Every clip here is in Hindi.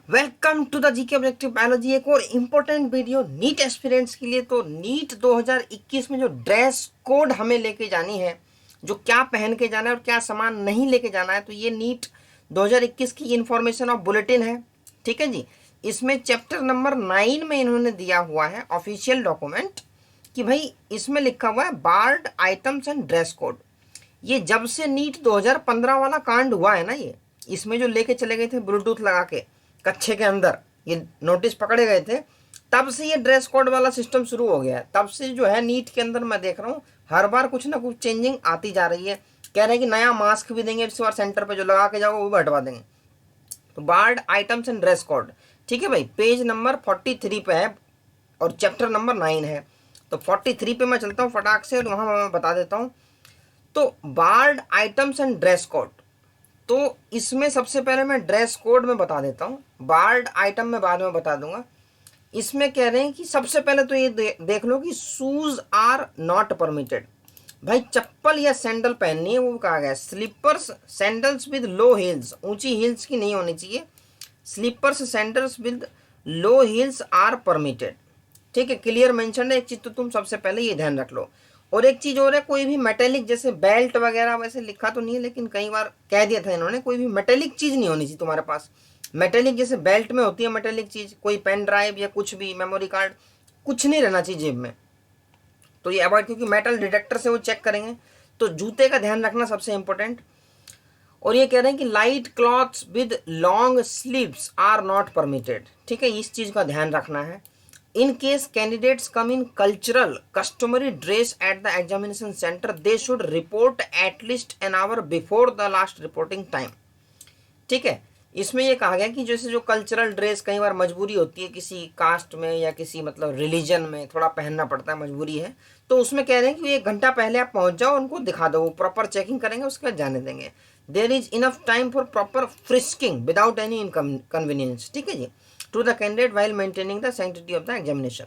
Welcome to the GK objective biology. एक और इम्पोर्टेंट वीडियो नीट एस्पिरेंट्स के लिए। तो नीट 2021 में जो ड्रेस कोड हमें लेके जानी है, जो क्या पहन के जाना है और क्या सामान नहीं लेके जाना है, तो ये नीट 2021 की इंफॉर्मेशन ऑफ बुलेटिन है। ठीक है जी। इसमें चैप्टर नंबर 9 में इन्होंने दिया हुआ है ऑफिशियल डॉक्यूमेंट कि भाई इसमें लिखा हुआ है barred items and dress code. ये जब से नीट 2015 वाला कांड हुआ है ना, ये इसमें जो लेके चले गए थे ब्लूटूथ लगा के कच्छे के अंदर, ये नोटिस पकड़े गए थे, तब से ये ड्रेस कोड वाला सिस्टम शुरू हो गया है। तब से जो है नीट के अंदर मैं देख रहा हूँ हर बार कुछ ना कुछ चेंजिंग आती जा रही है। कह रहे हैं कि नया मास्क भी देंगे इस बार सेंटर पे, जो लगा के जाओगे वो भी हटवा देंगे। तो barred items and dress code, ठीक है भाई, पेज नंबर 43 पे है और चैप्टर नंबर 9 है। तो 43 पे मैं चलता हूँ फटाक से और वहां मैं बता देता हूँ। तो barred items and dress code, तो इसमें सबसे पहले मैं ड्रेस कोड में बता देता हूँ, बार्ड आइटम में बाद में बता दूंगा। इसमें कह रहे हैं कि सबसे पहले तो ये देख लो कि शूज आर नॉट परमिटेड। भाई चप्पल या सैंडल पहननी है, वो कहा गया है। Slippers sandals with low heels, ऊंची हील्स की नहीं होनी चाहिए। Slippers sandals with low heels are permitted. ठीक है, क्लियर मेंशन है। एक चीज तो तुम सबसे पहले ये ध्यान रख लो। और एक चीज और है, कोई भी मेटेलिक जैसे बेल्ट वगैरह, वैसे लिखा तो नहीं है लेकिन कई बार कह दिया था इन्होंने, कोई भी मेटेलिक चीज नहीं होनी चाहिए तुम्हारे पास। मेटेलिक जैसे बेल्ट में होती है मेटेलिक चीज, कोई पेन ड्राइव या कुछ भी मेमोरी कार्ड, कुछ नहीं रहना चाहिए जेब में। तो ये अवॉइड, क्योंकि मेटल डिटेक्टर से वो चेक करेंगे। तो जूते का ध्यान रखना सबसे इंपॉर्टेंट। और ये कह रहे हैं कि light clothes with long sleeves are not permitted. ठीक है, इस चीज का ध्यान रखना है। In case candidates come in cultural customary dress at the examination centre, they should report at least an hour before the last reporting time. ठीक है, इसमें ये कहा गया कि जैसे जो कल्चरल ड्रेस कई बार मजबूरी होती है किसी कास्ट में या किसी मतलब रिलीजन में, थोड़ा पहनना पड़ता है, मजबूरी है, तो उसमें कह रहे हैं कि 1 घंटा पहले आप पहुंच जाओ, उनको दिखा दो, वो प्रॉपर चेकिंग करेंगे, उसके बाद जाने देंगे। There is enough time for proper frisking without any inconvenience. ठीक है जी, to the candidate while maintaining the sanctity of the examination.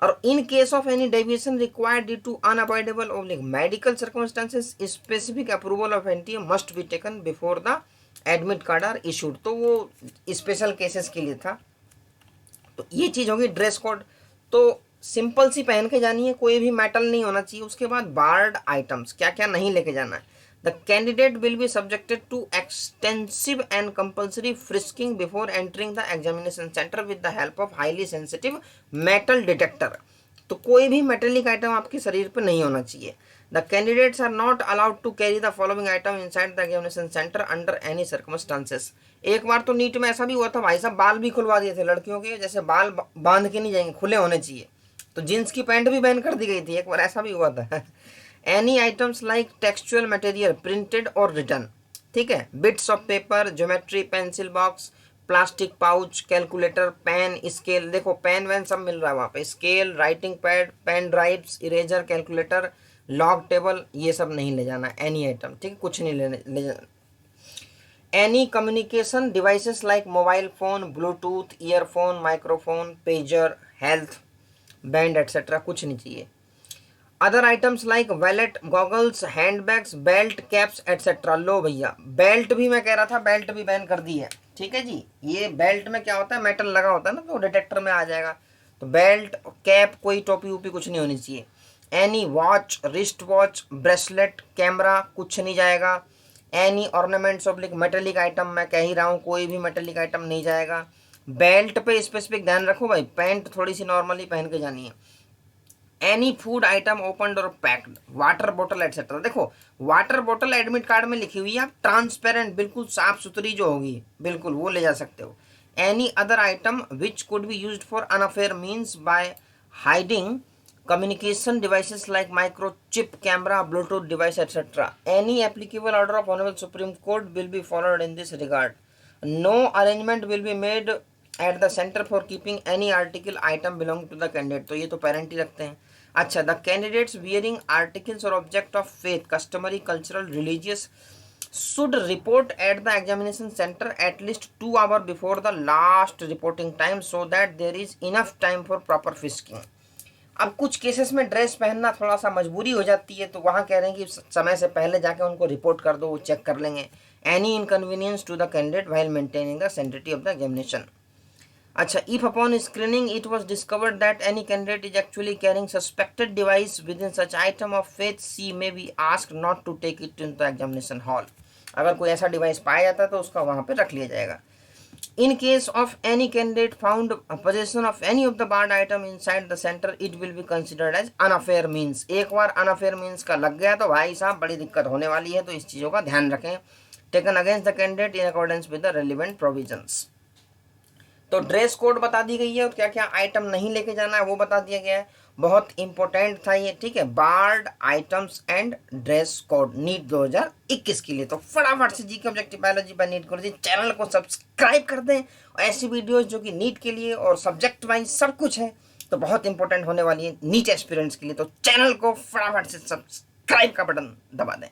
और in case of any deviation required due to unavoidable oblique medical circumstances, specific approval of NTA must be taken before the admit card are issued. तो वो स्पेशल केसेस के लिए था। तो ये चीज होगी ड्रेस कोड। तो सिंपल सी पहन के जानी है, कोई भी मेटल नहीं होना चाहिए। उसके बाद बार्ड आइटम्स क्या क्या नहीं लेके जाना है। The candidate will be subjected to extensive and compulsory frisking before entering the examination centre with the help of highly sensitive metal detector. तो कोई भी मेटेलिक आइटम आपके शरीर पर नहीं होना चाहिए। The candidates are not allowed to carry the following item inside the examination centre under any circumstances. एक बार तो नीट में ऐसा भी हुआ था भाई साहब, बाल भी खुलवा दिए थे लड़कियों के, जैसे बाल बांध के नहीं जाएंगे, खुले होने चाहिए। तो जींस की पैंट भी बैन कर दी गई थी, एक बार ऐसा भी हुआ था। Any items like textual material printed और रिटर्न, ठीक है, bits of paper, geometry, pencil box, plastic pouch, calculator, pen, scale, देखो पेन वैन सब मिल रहा है वहाँ पे, scale, writing pad, pen drives, eraser, calculator, log table, ये सब नहीं ले जाना। एनी आइटम, ठीक है, कुछ नहीं ले जाना। Any communication devices like mobile phone, bluetooth, earphone, microphone, pager, health band etcetera कुछ नहीं चाहिए। Other items like wallet, goggles, handbags, belt, caps etcetera. लो भैया, बेल्ट भी मैं कह रहा था, बेल्ट भी बैन कर दी है। ठीक है जी, ये बेल्ट में क्या होता है, मेटल लगा होता है ना, तो डिटेक्टर में आ जाएगा। तो बेल्ट, कैप, कोई टोपी वोपी कुछ नहीं होनी चाहिए। Any watch, wrist watch, bracelet, camera कुछ नहीं जाएगा। Any ornaments oblique metallic item, मैं कह ही रहा हूँ, कोई भी मेटेलिक आइटम नहीं जाएगा। बेल्ट पे स्पेसिफिक ध्यान रखो भाई, पैंट थोड़ी सी नॉर्मली पहन के जानी है। एनी फूड आइटम ओपनड और पैक्ड, वाटर बोतल एटसेट्रा। देखो वाटर बोतल एडमिट कार्ड में लिखी हुई है, आप ट्रांसपेरेंट बिल्कुल साफ सुथरी जो होगी बिल्कुल वो ले जा सकते हो। Any other item which could be used for unfair means by hiding communication devices like microchip, camera, bluetooth device, etc. Any applicable order of honorable supreme court will be followed in this regard. No arrangement will be made at the center for keeping any article item belonging to the candidate. तो ये तो पेरेंट ही रखते हैं। अच्छा, the candidates wearing articles or object of faith, customary, cultural, religious should report at the examination center at least 2 hours before the last reporting time so that there is enough time for proper frisking. अब कुछ केसेस में ड्रेस पहनना थोड़ा सा मजबूरी हो जाती है, तो वहाँ कह रहे हैं कि समय से पहले जाके उनको रिपोर्ट कर दो, वो चेक कर लेंगे। Any inconvenience to the candidate while maintaining the sanctity of the examination. अच्छा, if upon screening it was discovered that any candidate is actually carrying suspected device within such item of faith, she may be asked not to take it in the examination hall. अगर कोई ऐसा डिवाइस पाया जाता है तो उसका वहां पे रख लिया जाएगा। In case of any candidate found possession of any of the barred item inside the center, it will be considered as unfair means। एक बार unfair means का लग गया तो भाई साहब बड़ी दिक्कत होने वाली है, तो इस चीज़ों का ध्यान रखें। Taken against the candidate in accordance with the relevant provisions। तो ड्रेस कोड बता दी गई है और क्या क्या आइटम नहीं लेके जाना है वो बता दिया गया है। बहुत इंपॉर्टेंट था ये, ठीक है, barred items and dress code NEET 2021 के लिए। तो फटाफट से जीके ऑब्जेक्टिव बायोलॉजी पर नीट कर चैनल को सब्सक्राइब कर दें, और ऐसी वीडियोस जो कि नीट के लिए और सब्जेक्ट वाइज सब कुछ है, तो बहुत इंपॉर्टेंट होने वाली है नीट एस्पिरेंट्स के लिए। तो चैनल को फटाफट से सब्सक्राइब का बटन दबा दें।